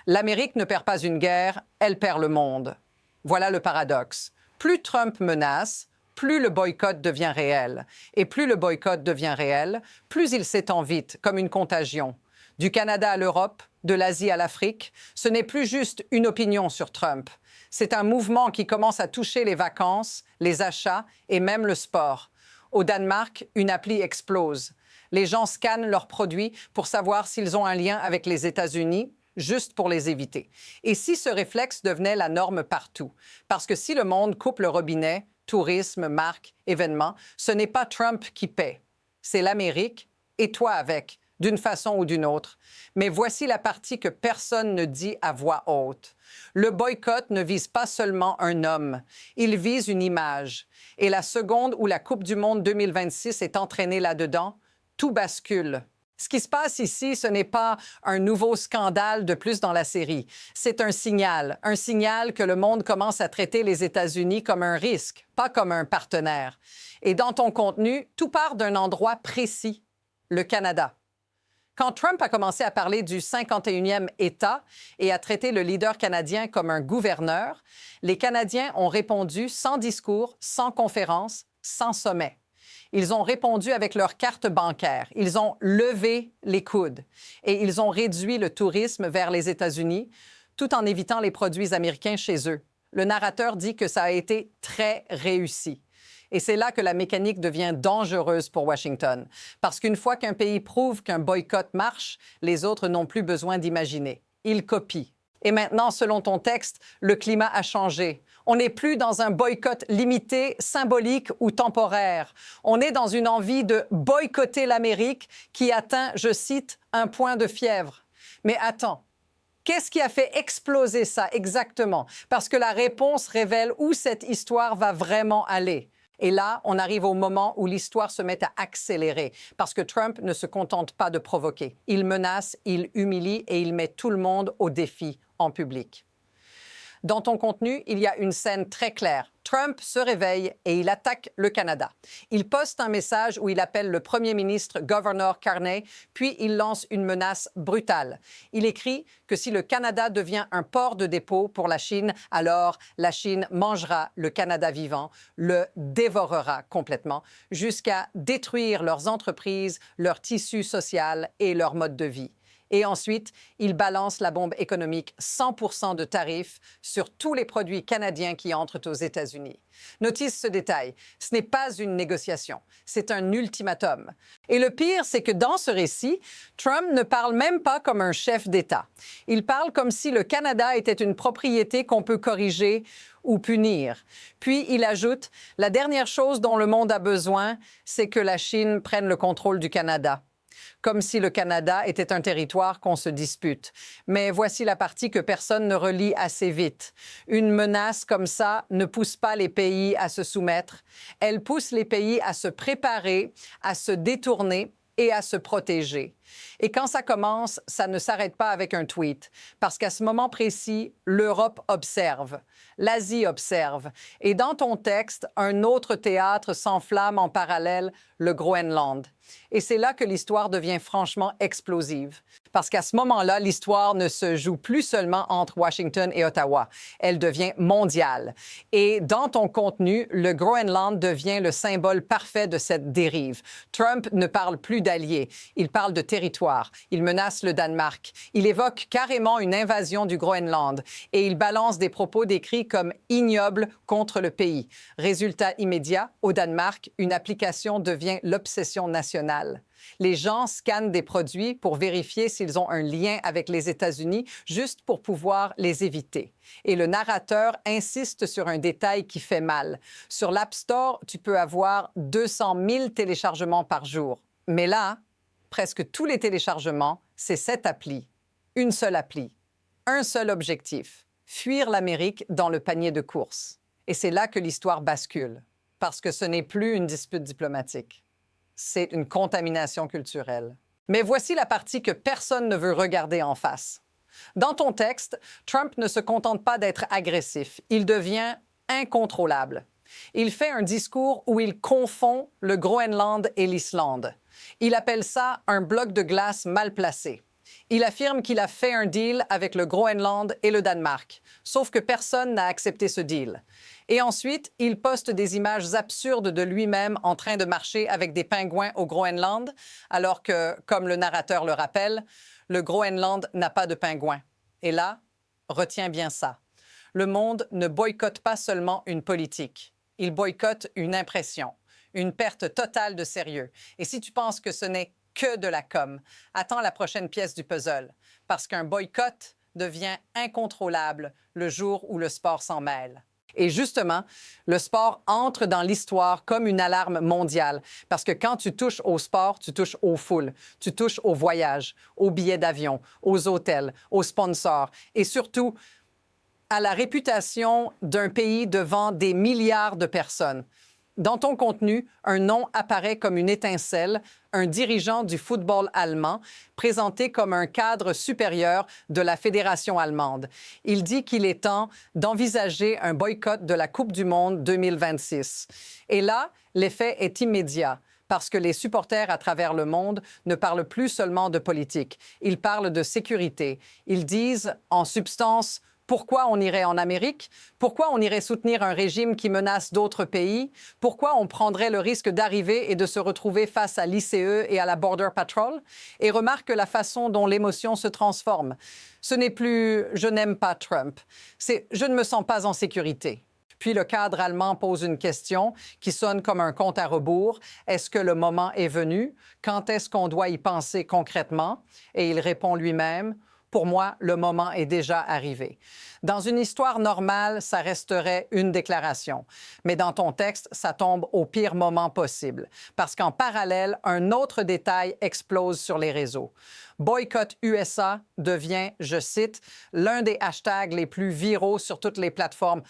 L'Amérique ne perd pas une guerre, elle perd le monde. Voilà le paradoxe. Plus Trump menace, plus le boycott devient réel. Et plus le boycott devient réel, plus il s'étend vite, comme une contagion. Du Canada à l'Europe, de l'Asie à l'Afrique, ce n'est plus juste une opinion sur Trump. C'est un mouvement qui commence à toucher les vacances, les achats et même le sport. Au Danemark, une appli explose. Les gens scannent leurs produits pour savoir s'ils ont un lien avec les États-Unis, juste pour les éviter. Et si ce réflexe devenait la norme partout? Parce que si le monde coupe le robinet, tourisme, marque, événements, ce n'est pas Trump qui paie. C'est l'Amérique, et toi avec, d'une façon ou d'une autre. Mais voici la partie que personne ne dit à voix haute. Le boycott ne vise pas seulement un homme, il vise une image. Et la seconde où la Coupe du monde 2026 est entraînée là-dedans, tout bascule. Ce qui se passe ici, ce n'est pas un nouveau scandale de plus dans la série. C'est un signal que le monde commence à traiter les États-Unis comme un risque, pas comme un partenaire. Et dans ton contenu, tout part d'un endroit précis, le Canada. Quand Trump a commencé à parler du 51e État et à traiter le leader canadien comme un gouverneur, les Canadiens ont répondu sans discours, sans conférence, sans sommet. Ils ont répondu avec leur carte bancaire. Ils ont levé les coudes et ils ont réduit le tourisme vers les États-Unis tout en évitant les produits américains chez eux. Le narrateur dit que ça a été très réussi. Et c'est là que la mécanique devient dangereuse pour Washington. Parce qu'une fois qu'un pays prouve qu'un boycott marche, les autres n'ont plus besoin d'imaginer. Ils copient. Et maintenant, selon ton texte, le climat a changé. On n'est plus dans un boycott limité, symbolique ou temporaire. On est dans une envie de boycotter l'Amérique qui atteint, je cite, un point de fièvre. Mais attends, qu'est-ce qui a fait exploser ça exactement? Parce que la réponse révèle où cette histoire va vraiment aller. Et là, on arrive au moment où l'histoire se met à accélérer, parce que Trump ne se contente pas de provoquer. Il menace, il humilie et il met tout le monde au défi en public. Dans ton contenu, il y a une scène très claire. Trump se réveille et il attaque le Canada. Il poste un message où il appelle le premier ministre Governor Carney, puis il lance une menace brutale. Il écrit que si le Canada devient un port de dépôt pour la Chine, alors la Chine mangera le Canada vivant, le dévorera complètement, jusqu'à détruire leurs entreprises, leur tissu social et leur mode de vie. Et ensuite, il balance la bombe économique 100% de tarifs sur tous les produits canadiens qui entrent aux États-Unis. Notice ce détail, ce n'est pas une négociation, c'est un ultimatum. Et le pire, c'est que dans ce récit, Trump ne parle même pas comme un chef d'État. Il parle comme si le Canada était une propriété qu'on peut corriger ou punir. Puis il ajoute, la dernière chose dont le monde a besoin, c'est que la Chine prenne le contrôle du Canada. Comme si le Canada était un territoire qu'on se dispute. Mais voici la partie que personne ne relit assez vite. Une menace comme ça ne pousse pas les pays à se soumettre. Elle pousse les pays à se préparer, à se détourner et à se protéger. Et quand ça commence, ça ne s'arrête pas avec un tweet, parce qu'à ce moment précis, l'Europe observe, l'Asie observe, et dans ton texte, un autre théâtre s'enflamme en parallèle, le Groenland. Et c'est là que l'histoire devient franchement explosive, parce qu'à ce moment-là, l'histoire ne se joue plus seulement entre Washington et Ottawa, elle devient mondiale. Et dans ton contenu, le Groenland devient le symbole parfait de cette dérive. Trump ne parle plus d'alliés, il parle de territoire. Il menace le Danemark. Il évoque carrément une invasion du Groenland et il balance des propos décrits comme ignobles contre le pays. Résultat immédiat, au Danemark, une application devient l'obsession nationale. Les gens scannent des produits pour vérifier s'ils ont un lien avec les États-Unis, juste pour pouvoir les éviter. Et le narrateur insiste sur un détail qui fait mal. Sur l'App Store, tu peux avoir 200 000 téléchargements par jour. Mais là, presque tous les téléchargements, c'est cette appli. Une seule appli. Un seul objectif. Fuir l'Amérique dans le panier de course. Et c'est là que l'histoire bascule. Parce que ce n'est plus une dispute diplomatique. C'est une contamination culturelle. Mais voici la partie que personne ne veut regarder en face. Dans ton texte, Trump ne se contente pas d'être agressif. Il devient incontrôlable. Il fait un discours où il confond le Groenland et l'Islande. Il appelle ça un bloc de glace mal placé. Il affirme qu'il a fait un deal avec le Groenland et le Danemark, sauf que personne n'a accepté ce deal. Et ensuite, il poste des images absurdes de lui-même en train de marcher avec des pingouins au Groenland, alors que, comme le narrateur le rappelle, le Groenland n'a pas de pingouins. Et là, retiens bien ça. Le monde ne boycotte pas seulement une politique, il boycotte une impression, une perte totale de sérieux. Et si tu penses que ce n'est que de la com, attends la prochaine pièce du puzzle, parce qu'un boycott devient incontrôlable le jour où le sport s'en mêle. Et justement, le sport entre dans l'histoire comme une alarme mondiale, parce que quand tu touches au sport, tu touches aux foules, tu touches aux voyages, aux billets d'avion, aux hôtels, aux sponsors et surtout à la réputation d'un pays devant des milliards de personnes. Dans ton contenu, un nom apparaît comme une étincelle, un dirigeant du football allemand, présenté comme un cadre supérieur de la fédération allemande. Il dit qu'il est temps d'envisager un boycott de la Coupe du Monde 2026. Et là, l'effet est immédiat, parce que les supporters à travers le monde ne parlent plus seulement de politique, ils parlent de sécurité. Ils disent, en substance, pourquoi on irait en Amérique? Pourquoi on irait soutenir un régime qui menace d'autres pays? Pourquoi on prendrait le risque d'arriver et de se retrouver face à l'ICE et à la Border Patrol? Et remarque la façon dont l'émotion se transforme. Ce n'est plus « je n'aime pas Trump », c'est « je ne me sens pas en sécurité ». Puis le cadre allemand pose une question qui sonne comme un compte à rebours. Est-ce que le moment est venu? Quand est-ce qu'on doit y penser concrètement? Et il répond lui-même. Pour moi, le moment est déjà arrivé. Dans une histoire normale, ça resterait une déclaration. Mais dans ton texte, ça tombe au pire moment possible. Parce qu'en parallèle, un autre détail explose sur les réseaux. Boycott USA devient, je cite, l'un des hashtags les plus viraux sur toutes les plateformes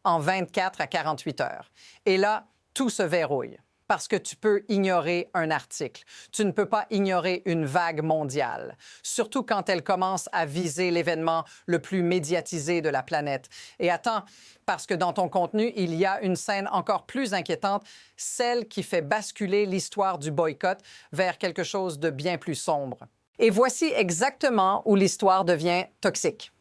en 24 à 48 heures. Et là, tout se verrouille. Parce que tu peux ignorer un article. Tu ne peux pas ignorer une vague mondiale, surtout quand elle commence à viser l'événement le plus médiatisé de la planète. Et attends, parce que dans ton contenu, il y a une scène encore plus inquiétante, celle qui fait basculer l'histoire du boycott vers quelque chose de bien plus sombre. Et voici exactement où l'histoire devient toxique.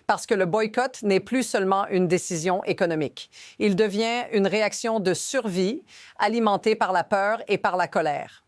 Parce que le boycott n'est plus seulement une décision économique. Il devient une réaction de survie alimentée par la peur et par la colère.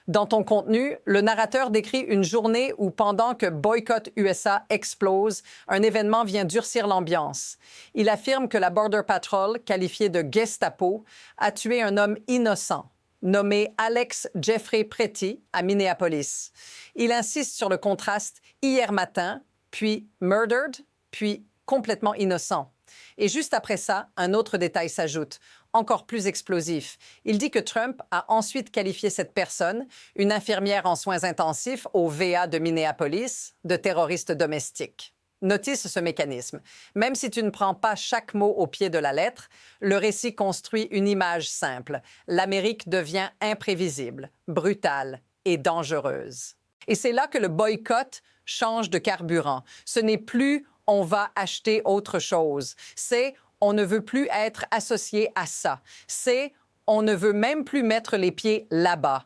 Dans ton contenu, le narrateur décrit une journée où, pendant que Boycott USA explose, un événement vient durcir l'ambiance. Il affirme que la Border Patrol, qualifiée de Gestapo, a tué un homme innocent, nommé Alex Jeffrey Pretty à Minneapolis. Il insiste sur le contraste hier matin, puis murdered, puis complètement innocent. Et juste après ça, un autre détail s'ajoute, encore plus explosif. Il dit que Trump a ensuite qualifié cette personne, une infirmière en soins intensifs au VA de Minneapolis, de terroriste domestique. Notice ce mécanisme. Même si tu ne prends pas chaque mot au pied de la lettre, le récit construit une image simple. L'Amérique devient imprévisible, brutale et dangereuse. Et c'est là que le boycott change de carburant. Ce n'est plus « on va acheter autre chose », c'est « on ne veut plus être associé à ça », c'est « on ne veut même plus mettre les pieds là-bas ».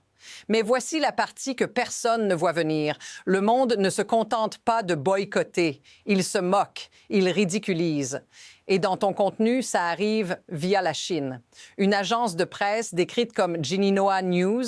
Mais voici la partie que personne ne voit venir. Le monde ne se contente pas de boycotter. Il se moque, il ridiculise. Et dans ton contenu, ça arrive via la Chine. Une agence de presse décrite comme Jinhua News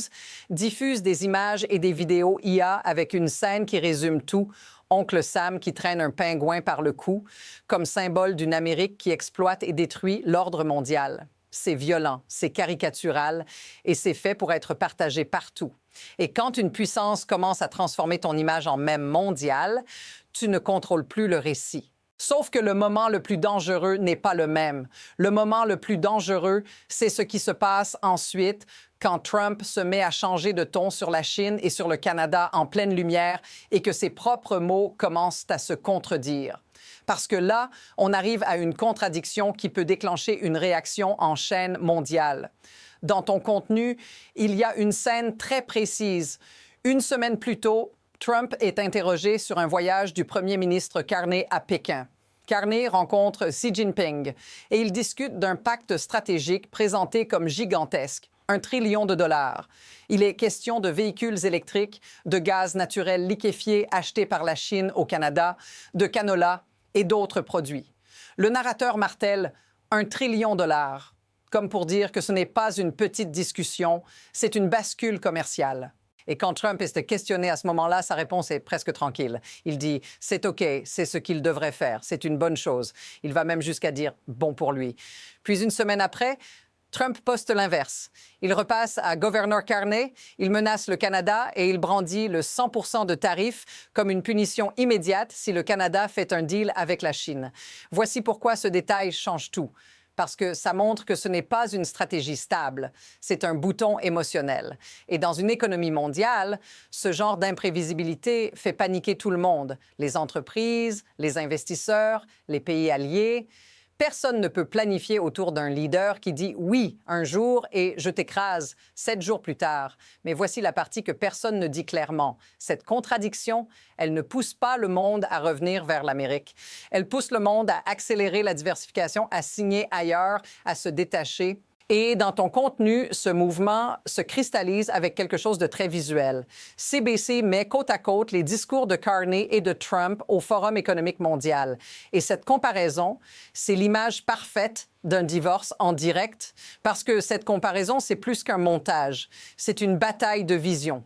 diffuse des images et des vidéos IA avec une scène qui résume tout. Oncle Sam qui traîne un pingouin par le cou, comme symbole d'une Amérique qui exploite et détruit l'ordre mondial. C'est violent, c'est caricatural et c'est fait pour être partagé partout. Et quand une puissance commence à transformer ton image en mème mondial, tu ne contrôles plus le récit. Sauf que le moment le plus dangereux n'est pas le même. Le moment le plus dangereux, c'est ce qui se passe ensuite quand Trump se met à changer de ton sur la Chine et sur le Canada en pleine lumière et que ses propres mots commencent à se contredire. Parce que là, on arrive à une contradiction qui peut déclencher une réaction en chaîne mondiale. Dans ton contenu, il y a une scène très précise. Une semaine plus tôt, Trump est interrogé sur un voyage du premier ministre Carney à Pékin. Carney rencontre Xi Jinping et ils discutent d'un pacte stratégique présenté comme gigantesque. 1 trillion de dollars. Il est question de véhicules électriques, de gaz naturel liquéfié acheté par la Chine au Canada, de canola et d'autres produits. Le narrateur martèle 1 trillion de dollars, comme pour dire que ce n'est pas une petite discussion, c'est une bascule commerciale. Et quand Trump est questionné à ce moment-là, sa réponse est presque tranquille. Il dit « c'est OK, c'est ce qu'il devrait faire, c'est une bonne chose ». Il va même jusqu'à dire « bon pour lui ». Puis une semaine après, Trump poste l'inverse. Il repasse à Gouverneur Carney, il menace le Canada et il brandit le 100% de tarifs comme une punition immédiate si le Canada fait un deal avec la Chine. Voici pourquoi ce détail change tout. Parce que ça montre que ce n'est pas une stratégie stable, c'est un bouton émotionnel. Et dans une économie mondiale, ce genre d'imprévisibilité fait paniquer tout le monde, les entreprises, les investisseurs, les pays alliés. Personne ne peut planifier autour d'un leader qui dit « oui » un jour et « je t'écrase » 7 jours plus tard. Mais voici la partie que personne ne dit clairement. Cette contradiction, elle ne pousse pas le monde à revenir vers l'Amérique. Elle pousse le monde à accélérer la diversification, à signer ailleurs, à se détacher. Et dans ton contenu, ce mouvement se cristallise avec quelque chose de très visuel. CBC met côte à côte les discours de Carney et de Trump au Forum économique mondial. Et cette comparaison, c'est l'image parfaite d'un divorce en direct, parce que cette comparaison, c'est plus qu'un montage. C'est une bataille de vision.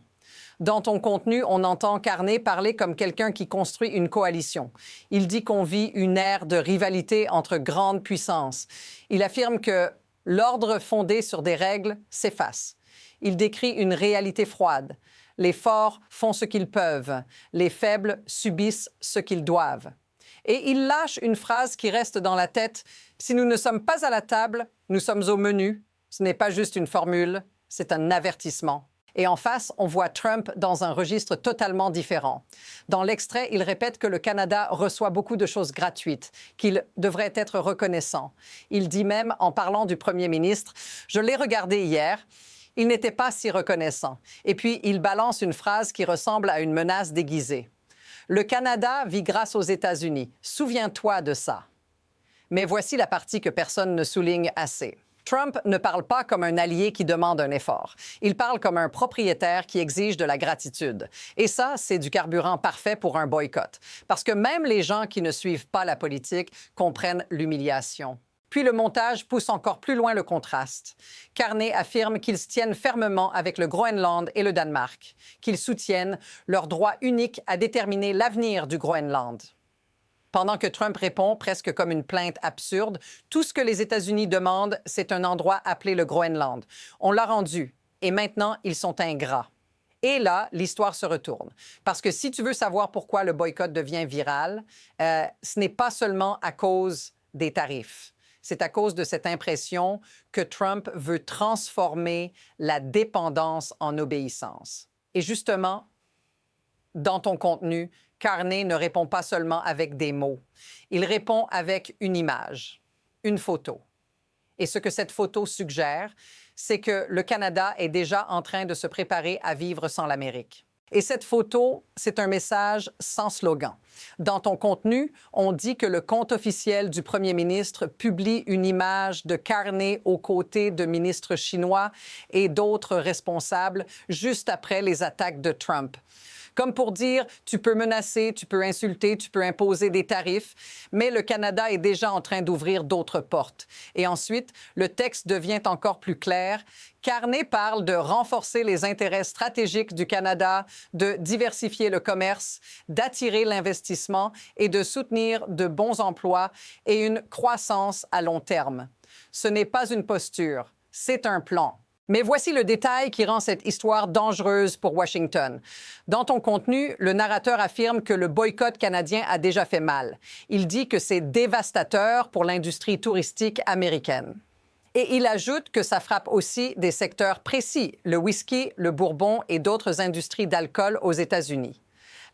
Dans ton contenu, on entend Carney parler comme quelqu'un qui construit une coalition. Il dit qu'on vit une ère de rivalité entre grandes puissances. Il affirme que l'ordre fondé sur des règles s'efface. Il décrit une réalité froide. Les forts font ce qu'ils peuvent. Les faibles subissent ce qu'ils doivent. Et il lâche une phrase qui reste dans la tête. Si nous ne sommes pas à la table, nous sommes au menu. Ce n'est pas juste une formule, c'est un avertissement. Et en face, on voit Trump dans un registre totalement différent. Dans l'extrait, il répète que le Canada reçoit beaucoup de choses gratuites, qu'il devrait être reconnaissant. Il dit même, en parlant du premier ministre, « Je l'ai regardé hier, il n'était pas si reconnaissant. » Et puis, il balance une phrase qui ressemble à une menace déguisée. « Le Canada vit grâce aux États-Unis. Souviens-toi de ça. » Mais voici la partie que personne ne souligne assez. Trump ne parle pas comme un allié qui demande un effort. Il parle comme un propriétaire qui exige de la gratitude. Et ça, c'est du carburant parfait pour un boycott. Parce que même les gens qui ne suivent pas la politique comprennent l'humiliation. Puis le montage pousse encore plus loin le contraste. Carney affirme qu'ils se tiennent fermement avec le Groenland et le Danemark, qu'ils soutiennent leur droit unique à déterminer l'avenir du Groenland. Pendant que Trump répond, presque comme une plainte absurde, tout ce que les États-Unis demandent, c'est un endroit appelé le Groenland. On l'a rendu, et maintenant, ils sont ingrats. Et là, l'histoire se retourne. Parce que si tu veux savoir pourquoi le boycott devient viral, ce n'est pas seulement à cause des tarifs. C'est à cause de cette impression que Trump veut transformer la dépendance en obéissance. Et justement, dans ton contenu, Carney ne répond pas seulement avec des mots. Il répond avec une image, une photo. Et ce que cette photo suggère, c'est que le Canada est déjà en train de se préparer à vivre sans l'Amérique. Et cette photo, c'est un message sans slogan. Dans ton contenu, on dit que le compte officiel du premier ministre publie une image de Carney aux côtés de ministres chinois et d'autres responsables juste après les attaques de Trump. Comme pour dire, tu peux menacer, tu peux insulter, tu peux imposer des tarifs, mais le Canada est déjà en train d'ouvrir d'autres portes. Et ensuite, le texte devient encore plus clair. Carney parle de renforcer les intérêts stratégiques du Canada, de diversifier le commerce, d'attirer l'investissement et de soutenir de bons emplois et une croissance à long terme. Ce n'est pas une posture, c'est un plan. Mais voici le détail qui rend cette histoire dangereuse pour Washington. Dans ton contenu, le narrateur affirme que le boycott canadien a déjà fait mal. Il dit que c'est dévastateur pour l'industrie touristique américaine. Et il ajoute que ça frappe aussi des secteurs précis, le whisky, le bourbon et d'autres industries d'alcool aux États-Unis.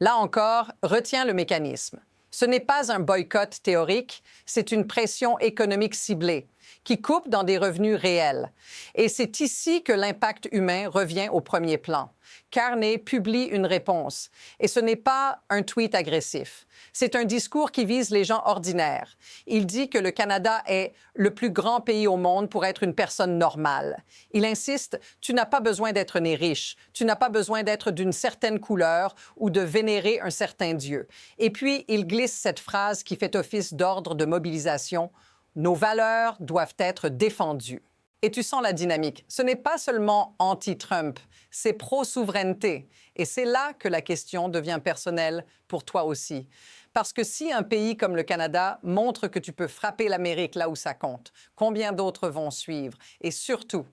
Là encore, retiens le mécanisme. Ce n'est pas un boycott théorique, c'est une pression économique ciblée. qui coupe dans des revenus réels. Et c'est ici que l'impact humain revient au premier plan. Carney publie une réponse. Et ce n'est pas un tweet agressif. C'est un discours qui vise les gens ordinaires. Il dit que le Canada est le plus grand pays au monde pour être une personne normale. Il insiste, tu n'as pas besoin d'être né riche, tu n'as pas besoin d'être d'une certaine couleur ou de vénérer un certain Dieu. Et puis, il glisse cette phrase qui fait office d'ordre de mobilisation. Nos valeurs doivent être défendues. Et tu sens la dynamique. Ce n'est pas seulement anti-Trump, c'est pro-souveraineté. Et c'est là que la question devient personnelle pour toi aussi. Parce que si un pays comme le Canada montre que tu peux frapper l'Amérique là où ça compte, combien d'autres vont suivre? Et surtout,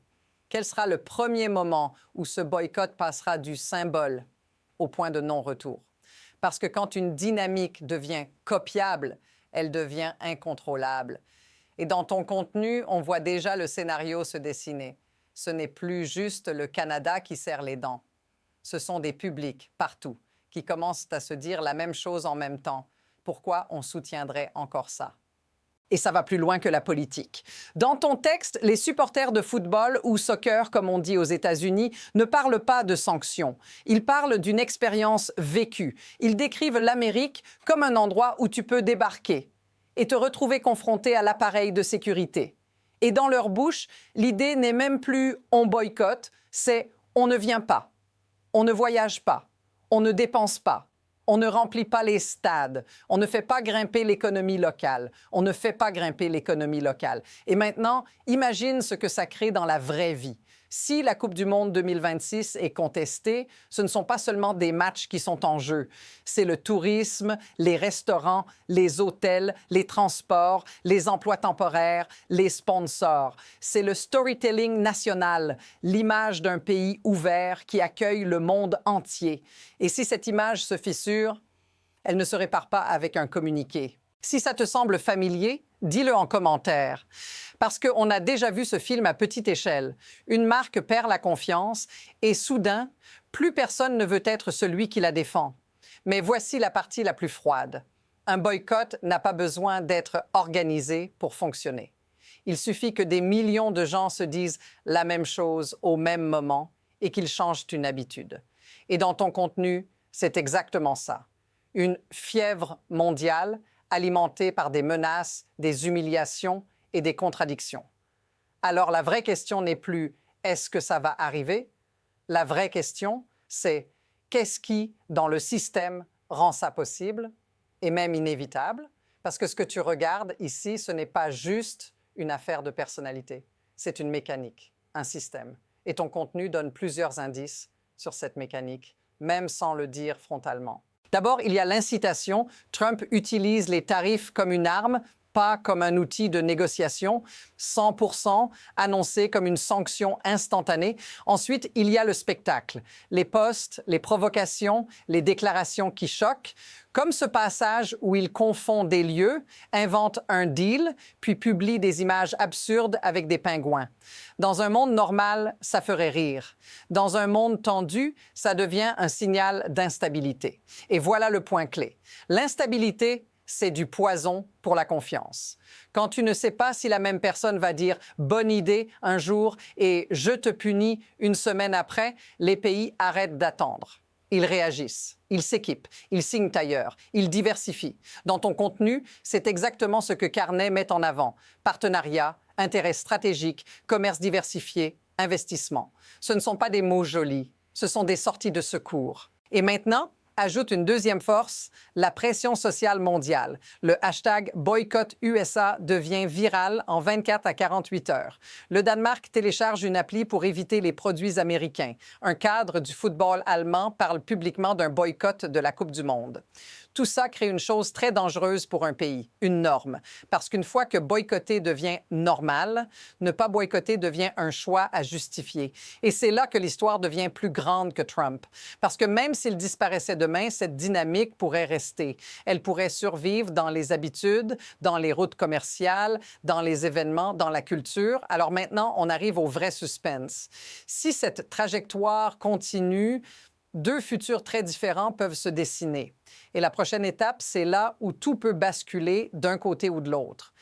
quel sera le premier moment où ce boycott passera du symbole au point de non-retour? Parce que quand une dynamique devient copiable, elle devient incontrôlable. Et dans ton contenu, on voit déjà le scénario se dessiner. Ce n'est plus juste le Canada qui serre les dents. Ce sont des publics partout qui commencent à se dire la même chose en même temps. Pourquoi on soutiendrait encore ça? Et ça va plus loin que la politique. Dans ton texte, les supporters de football ou soccer, comme on dit aux États-Unis, ne parlent pas de sanctions. Ils parlent d'une expérience vécue. Ils décrivent l'Amérique comme un endroit où tu peux débarquer et te retrouver confronté à l'appareil de sécurité. Et dans leur bouche, l'idée n'est même plus « on boycotte », c'est « on ne vient pas, on ne voyage pas, on ne dépense pas, on ne remplit pas les stades, on ne fait pas grimper l'économie locale, on ne fait pas grimper l'économie locale ». Et maintenant, imagine ce que ça crée dans la vraie vie. Si la Coupe du monde 2026 est contestée, ce ne sont pas seulement des matchs qui sont en jeu. C'est le tourisme, les restaurants, les hôtels, les transports, les emplois temporaires, les sponsors. C'est le storytelling national, l'image d'un pays ouvert qui accueille le monde entier. Et si cette image se fissure, elle ne se répare pas avec un communiqué. Si ça te semble familier, dis-le en commentaire. Parce qu'on a déjà vu ce film à petite échelle. Une marque perd la confiance et soudain, plus personne ne veut être celui qui la défend. Mais voici la partie la plus froide. Un boycott n'a pas besoin d'être organisé pour fonctionner. Il suffit que des millions de gens se disent la même chose au même moment et qu'ils changent une habitude. Et dans ton contenu, c'est exactement ça. Une fièvre mondiale alimentée par des menaces, des humiliations et des contradictions. Alors la vraie question n'est plus « est-ce que ça va arriver ?» La vraie question, c'est « qu'est-ce qui, dans le système, rend ça possible et même inévitable ?» Parce que ce que tu regardes ici, ce n'est pas juste une affaire de personnalité. C'est une mécanique, un système. Et ton contenu donne plusieurs indices sur cette mécanique, même sans le dire frontalement. D'abord, il y a l'incitation. Trump utilise les tarifs comme une arme, pas comme un outil de négociation, 100% annoncé comme une sanction instantanée. Ensuite, il y a le spectacle, les posts, les provocations, les déclarations qui choquent, comme ce passage où il confond des lieux, invente un deal, puis publie des images absurdes avec des pingouins. Dans un monde normal, ça ferait rire. Dans un monde tendu, ça devient un signal d'instabilité. Et voilà le point clé. L'instabilité, c'est du poison pour la confiance. Quand tu ne sais pas si la même personne va dire « bonne idée » un jour et « je te punis » une semaine après, les pays arrêtent d'attendre. Ils réagissent, ils s'équipent, ils signent ailleurs, ils diversifient. Dans ton contenu, c'est exactement ce que Carney met en avant. Partenariat, intérêt stratégique, commerce diversifié, investissement. Ce ne sont pas des mots jolis, ce sont des sorties de secours. Et maintenant, ajoute une deuxième force, la pression sociale mondiale. Le hashtag boycott USA devient viral en 24 à 48 heures. Le Danemark télécharge une appli pour éviter les produits américains. Un cadre du football allemand parle publiquement d'un boycott de la Coupe du monde. Tout ça crée une chose très dangereuse pour un pays, une norme. Parce qu'une fois que boycotter devient normal, ne pas boycotter devient un choix à justifier. Et c'est là que l'histoire devient plus grande que Trump. Parce que même s'il disparaissait demain, cette dynamique pourrait rester. Elle pourrait survivre dans les habitudes, dans les routes commerciales, dans les événements, dans la culture. Alors maintenant, on arrive au vrai suspense. Si cette trajectoire continue, deux futurs très différents peuvent se dessiner. Et la prochaine étape, c'est là où tout peut basculer d'un côté ou de l'autre.